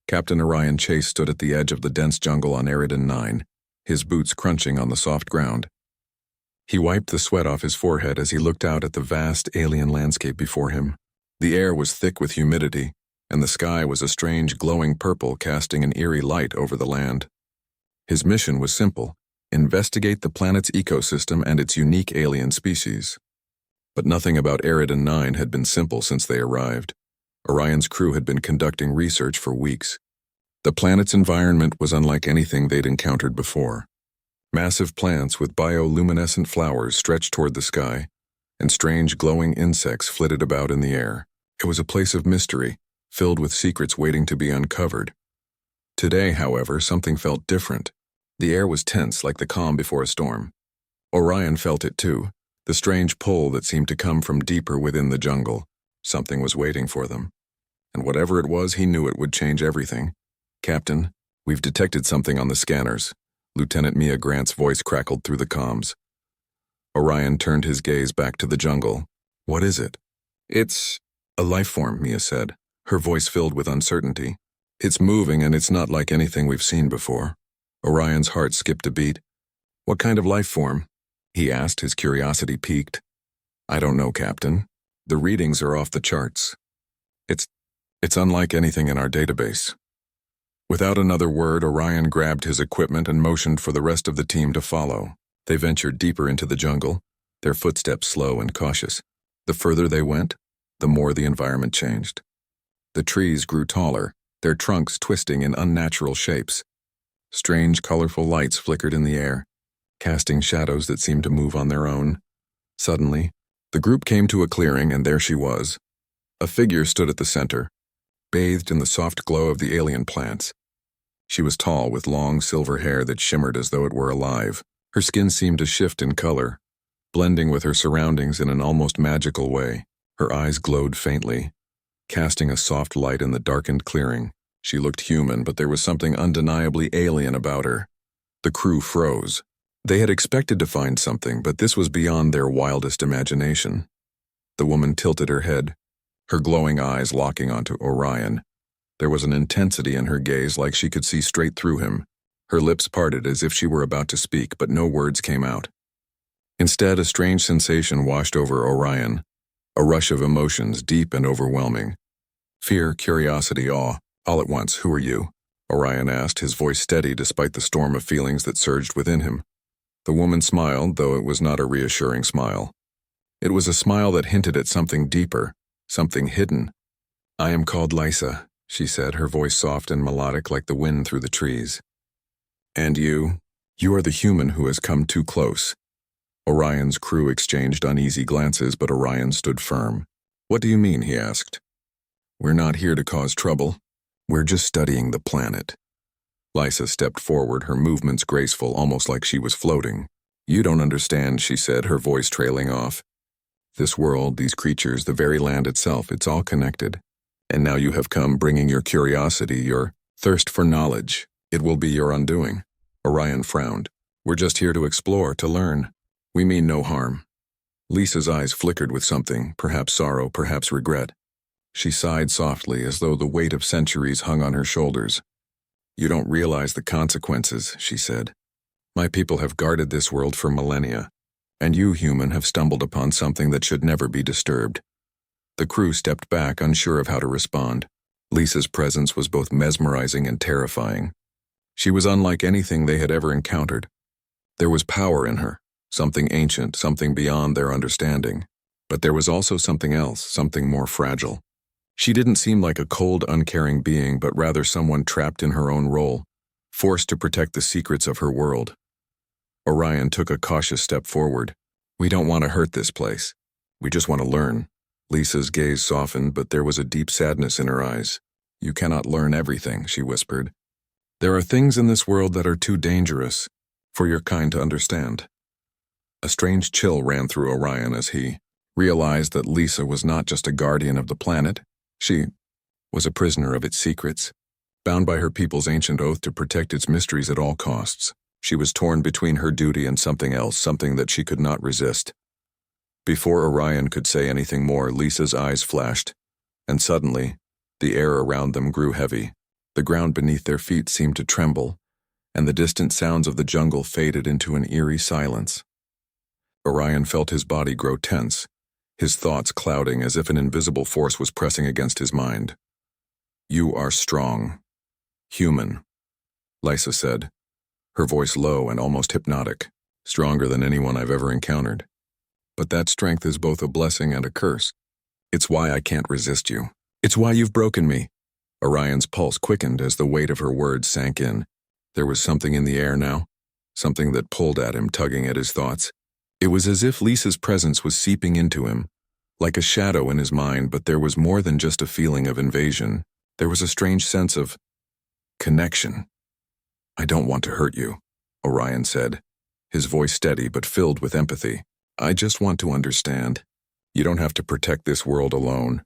Captain Orion Chase stood at the edge of the dense jungle on Eridan 9, his boots crunching on the soft ground. He wiped the sweat off his forehead as he looked out at the vast alien landscape before him. The air was thick with humidity, and the sky was a strange glowing purple casting an eerie light over the land. His mission was simple: investigate the planet's ecosystem and its unique alien species. But nothing about Eridan 9 had been simple since they arrived. Orion's crew had been conducting research for weeks. The planet's environment was unlike anything they'd encountered before. Massive plants with bioluminescent flowers stretched toward the sky, and strange glowing insects flitted about in the air. It was a place of mystery, filled with secrets waiting to be uncovered. Today, however, something felt different. The air was tense like the calm before a storm. Orion felt it too, the strange pull that seemed to come from deeper within the jungle. Something was waiting for them. And whatever it was, he knew it would change everything. "Captain, we've detected something on the scanners." Lieutenant Mia Grant's voice crackled through the comms. Orion turned his gaze back to the jungle. "What is it?" "It's a life form," Mia said, her voice filled with uncertainty. "It's moving and it's not like anything we've seen before." Orion's heart skipped a beat. "What kind of life form?" he asked, his curiosity piqued. "I don't know, Captain. The readings are off the charts. It's unlike anything in our database." Without another word, Orion grabbed his equipment and motioned for the rest of the team to follow. They ventured deeper into the jungle, their footsteps slow and cautious. The further they went, the more the environment changed. The trees grew taller, their trunks twisting in unnatural shapes. Strange, colorful lights flickered in the air, casting shadows that seemed to move on their own. Suddenly, the group came to a clearing, and there she was. A figure stood at the center, bathed in the soft glow of the alien plants. She was tall, with long silver hair that shimmered as though it were alive. Her skin seemed to shift in color, blending with her surroundings in an almost magical way. Her eyes glowed faintly, casting a soft light in the darkened clearing. She looked human, but there was something undeniably alien about her. The crew froze. They had expected to find something, but this was beyond their wildest imagination. The woman tilted her head, her glowing eyes locking onto Orion. There was an intensity in her gaze, like she could see straight through him. Her lips parted as if she were about to speak, but no words came out. Instead, a strange sensation washed over Orion, a rush of emotions deep and overwhelming. Fear, curiosity, awe, all at once. "Who are you?" Orion asked, his voice steady despite the storm of feelings that surged within him. The woman smiled, though it was not a reassuring smile. It was a smile that hinted at something deeper, something hidden. "I am called Lysa," she said, her voice soft and melodic like the wind through the trees. "And you? You are the human who has come too close." Orion's crew exchanged uneasy glances, but Orion stood firm. "What do you mean?" he asked. "We're not here to cause trouble. We're just studying the planet." Lysa stepped forward, her movements graceful, almost like she was floating. "You don't understand," she said, her voice trailing off. "This world, these creatures, the very land itself, it's all connected. And now you have come bringing your curiosity, your thirst for knowledge. It will be your undoing." Orion frowned. "We're just here to explore, to learn. We mean no harm." Lisa's eyes flickered with something, perhaps sorrow, perhaps regret. She sighed softly, as though the weight of centuries hung on her shoulders. "You don't realize the consequences," she said. "My people have guarded this world for millennia, and you, human, have stumbled upon something that should never be disturbed." The crew stepped back, unsure of how to respond. Lisa's presence was both mesmerizing and terrifying. She was unlike anything they had ever encountered. There was power in her, something ancient, something beyond their understanding. But there was also something else, something more fragile. She didn't seem like a cold, uncaring being, but rather someone trapped in her own role, forced to protect the secrets of her world. Orion took a cautious step forward. "We don't want to hurt this place. We just want to learn." Lisa's gaze softened, but there was a deep sadness in her eyes. "You cannot learn everything," she whispered. "There are things in this world that are too dangerous for your kind to understand." A strange chill ran through Orion as he realized that Lisa was not just a guardian of the planet. She was a prisoner of its secrets, bound by her people's ancient oath to protect its mysteries at all costs. She was torn between her duty and something else, something that she could not resist. Before Orion could say anything more, Lisa's eyes flashed, and suddenly, the air around them grew heavy. The ground beneath their feet seemed to tremble, and the distant sounds of the jungle faded into an eerie silence. Orion felt his body grow tense, his thoughts clouding as if an invisible force was pressing against his mind. "You are strong. Human," Lysa said, her voice low and almost hypnotic, "stronger than anyone I've ever encountered. But that strength is both a blessing and a curse. It's why I can't resist you. It's why you've broken me." Orion's pulse quickened as the weight of her words sank in. There was something in the air now, something that pulled at him, tugging at his thoughts. It was as if Lisa's presence was seeping into him, like a shadow in his mind, but there was more than just a feeling of invasion. There was a strange sense of connection. "I don't want to hurt you," Orion said, his voice steady but filled with empathy. "I just want to understand. You don't have to protect this world alone."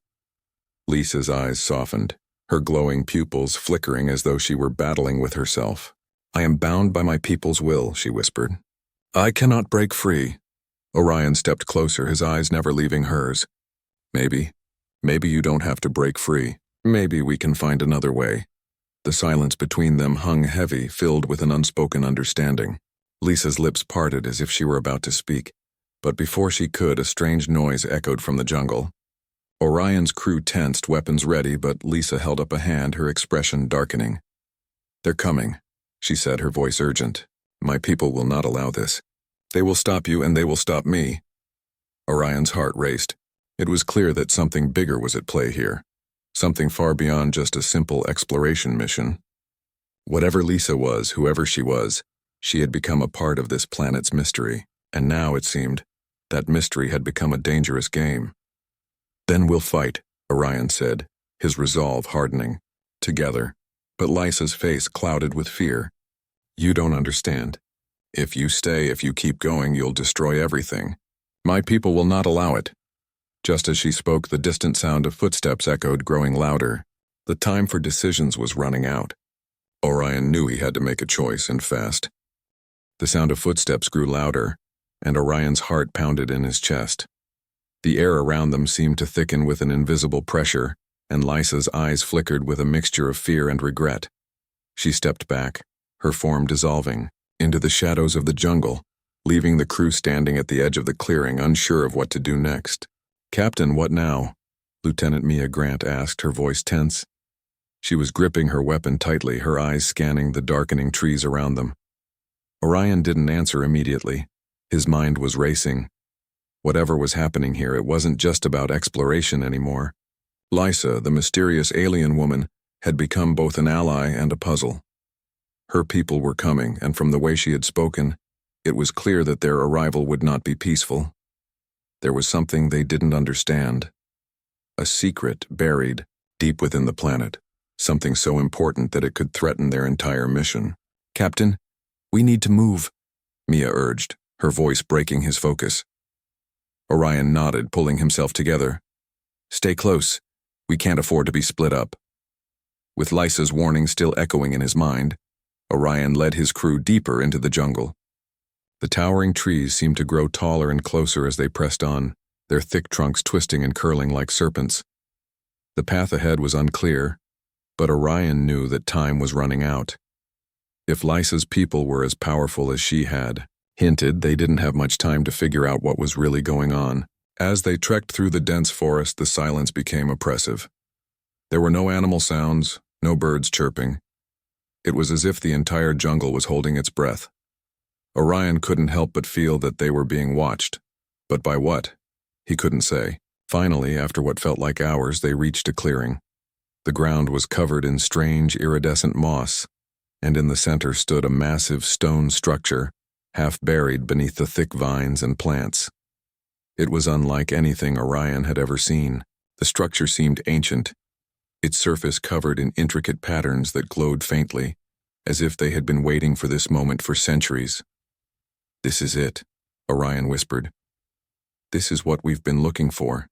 Lisa's eyes softened, her glowing pupils flickering as though she were battling with herself. "I am bound by my people's will," she whispered. "I cannot break free." Orion stepped closer, his eyes never leaving hers. Maybe you don't have to break free. Maybe we can find another way." The silence between them hung heavy, filled with an unspoken understanding. Lisa's lips parted as if she were about to speak, but before she could, a strange noise echoed from the jungle. Orion's crew tensed, weapons ready, but Lisa held up a hand, her expression darkening. "They're coming," she said, her voice urgent. "My people will not allow this. They will stop you, and they will stop me." Orion's heart raced. It was clear that something bigger was at play here, something far beyond just a simple exploration mission. Whatever Lisa was, whoever she was, she had become a part of this planet's mystery, and now, it seemed, that mystery had become a dangerous game. "Then we'll fight," Orion said, his resolve hardening. "Together." But Lysa's face clouded with fear. "You don't understand. If you stay, if you keep going, you'll destroy everything. My people will not allow it." Just as she spoke, the distant sound of footsteps echoed, growing louder. The time for decisions was running out. Orion knew he had to make a choice, and fast. The sound of footsteps grew louder, and Orion's heart pounded in his chest. The air around them seemed to thicken with an invisible pressure, and Lysa's eyes flickered with a mixture of fear and regret. She stepped back, her form dissolving, into the shadows of the jungle, leaving the crew standing at the edge of the clearing, unsure of what to do next. "Captain, what now?" Lieutenant Mia Grant asked, her voice tense. She was gripping her weapon tightly, her eyes scanning the darkening trees around them. Orion didn't answer immediately. His mind was racing. Whatever was happening here, it wasn't just about exploration anymore. Lysa, the mysterious alien woman, had become both an ally and a puzzle. Her people were coming, and from the way she had spoken, it was clear that their arrival would not be peaceful. There was something they didn't understand. A secret buried deep within the planet, something so important that it could threaten their entire mission. "Captain, we need to move," Mia urged, her voice breaking his focus. Orion nodded, pulling himself together. "Stay close. We can't afford to be split up." With Lysa's warning still echoing in his mind, Orion led his crew deeper into the jungle. The towering trees seemed to grow taller and closer as they pressed on, their thick trunks twisting and curling like serpents. The path ahead was unclear, but Orion knew that time was running out. If Lysa's people were as powerful as she had hinted, they didn't have much time to figure out what was really going on. As they trekked through the dense forest, the silence became oppressive. There were no animal sounds, no birds chirping. It was as if the entire jungle was holding its breath. Orion couldn't help but feel that they were being watched. But by what? He couldn't say. Finally, after what felt like hours, they reached a clearing. The ground was covered in strange, iridescent moss, and in the center stood a massive stone structure, half buried beneath the thick vines and plants. It was unlike anything Orion had ever seen. The structure seemed ancient, its surface covered in intricate patterns that glowed faintly, as if they had been waiting for this moment for centuries. "This is it," Orion whispered. "This is what we've been looking for."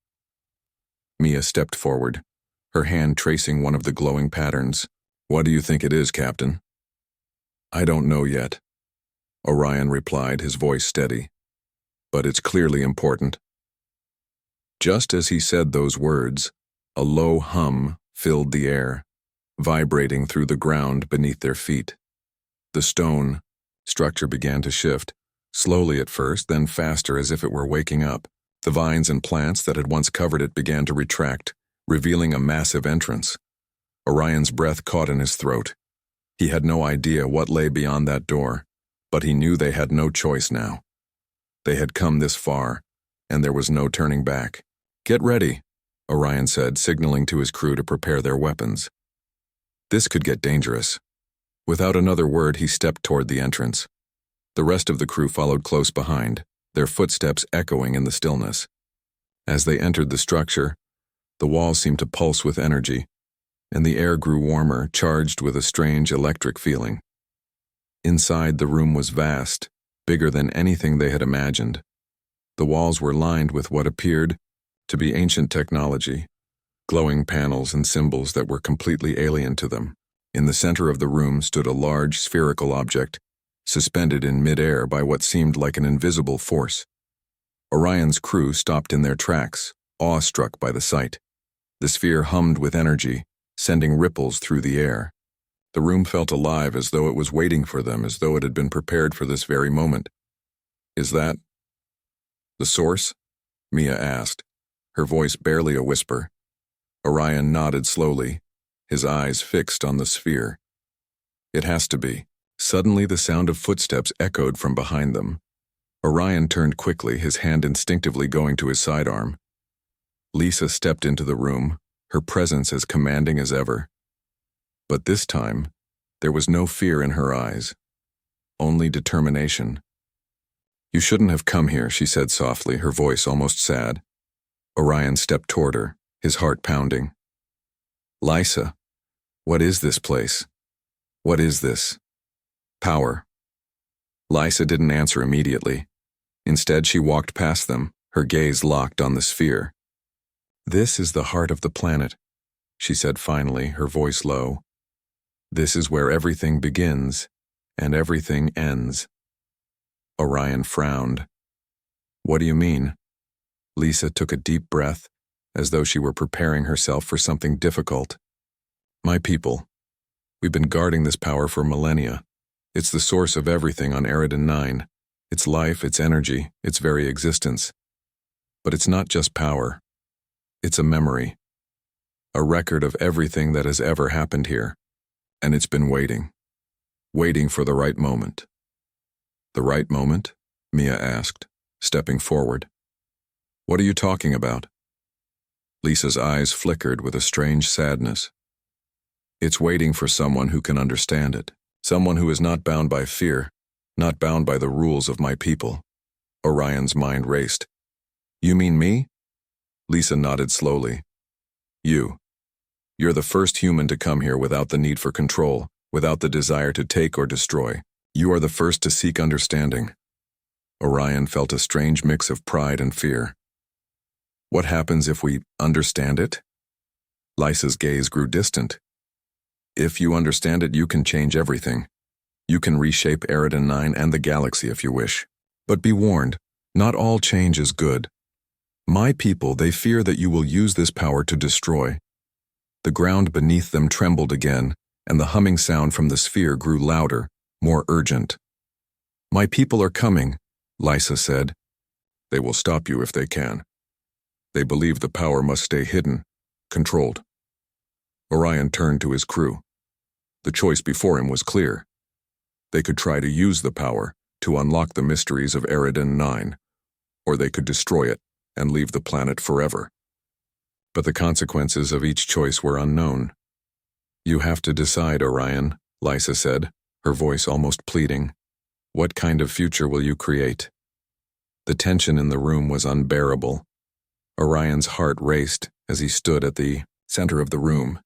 Mia stepped forward, her hand tracing one of the glowing patterns. "What do you think it is, Captain?" "I don't know yet," Orion replied, his voice steady. "But it's clearly important." Just as he said those words, a low hum filled the air. vibrating through the ground beneath their feet. The stone structure began to shift, slowly at first, then faster as if it were waking up. The vines and plants that had once covered it began to retract, revealing a massive entrance. Orion's breath caught in his throat. He had no idea what lay beyond that door, but he knew they had no choice now. They had come this far, and there was no turning back. "Get ready," Orion said, signaling to his crew to prepare their weapons. This could get dangerous. Without another word, he stepped toward the entrance. The rest of the crew followed close behind, their footsteps echoing in the stillness. As they entered the structure, the walls seemed to pulse with energy, and the air grew warmer, charged with a strange electric feeling. Inside, the room was vast, bigger than anything they had imagined. The walls were lined with what appeared to be ancient technology, glowing panels and symbols that were completely alien to them. In the center of the room stood a large spherical object, suspended in mid-air by what seemed like an invisible force. Orion's crew stopped in their tracks, awestruck by the sight. The sphere hummed with energy, sending ripples through the air. The room felt alive, as though it was waiting for them, as though it had been prepared for this very moment. "Is that the source?" Mia asked, her voice barely a whisper. Orion nodded slowly, his eyes fixed on the sphere. "It has to be." Suddenly, the sound of footsteps echoed from behind them. Orion turned quickly, his hand instinctively going to his sidearm. Lisa stepped into the room, her presence as commanding as ever. But this time, there was no fear in her eyes, only determination. "You shouldn't have come here," she said softly, her voice almost sad. Orion stepped toward her, his heart pounding. "Lisa, what is this place? What is this? Power." Lisa didn't answer immediately. Instead, she walked past them, her gaze locked on the sphere. "This is the heart of the planet," she said finally, her voice low. "This is where everything begins and everything ends." Orion frowned. "What do you mean?" Lisa took a deep breath, as though she were preparing herself for something difficult. "My people, we've been guarding this power for millennia. It's the source of everything on Eridan 9, its life, its energy, its very existence. But it's not just power. It's a memory, a record of everything that has ever happened here. And it's been waiting for the right moment." "The right moment?" Mia asked, stepping forward. "What are you talking about?" Lisa's eyes flickered with a strange sadness. "It's waiting for someone who can understand it. Someone who is not bound by fear, not bound by the rules of my people." Orion's mind raced. "You mean me?" Lisa nodded slowly. You're the first human to come here without the need for control, without the desire to take or destroy. You are the first to seek understanding." Orion felt a strange mix of pride and fear. "What happens if we understand it?" Lisa's gaze grew distant. "If you understand it, you can change everything. You can reshape Eridan 9 and the galaxy if you wish. But be warned, not all change is good. My people, they fear that you will use this power to destroy." The ground beneath them trembled again, and the humming sound from the sphere grew louder, more urgent. "My people are coming," Lisa said. "They will stop you if they can. They believe the power must stay hidden, controlled." Orion turned to his crew. The choice before him was clear. They could try to use the power to unlock the mysteries of Eridan 9, or they could destroy it and leave the planet forever. But the consequences of each choice were unknown. "You have to decide, Orion," Lisa said, her voice almost pleading. "What kind of future will you create?" The tension in the room was unbearable. Orion's heart raced as he stood at the center of the room,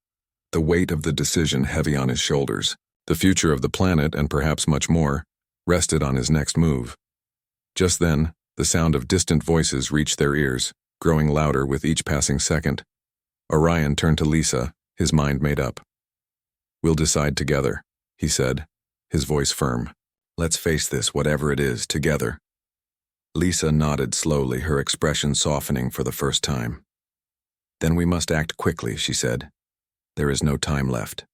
the weight of the decision heavy on his shoulders. The future of the planet, and perhaps much more, rested on his next move. Just then, the sound of distant voices reached their ears, growing louder with each passing second. Orion turned to Lisa, his mind made up. "We'll decide together," he said, his voice firm. "Let's face this, whatever it is, together." Lisa nodded slowly, her expression softening for the first time. "Then we must act quickly," she said. "There is no time left."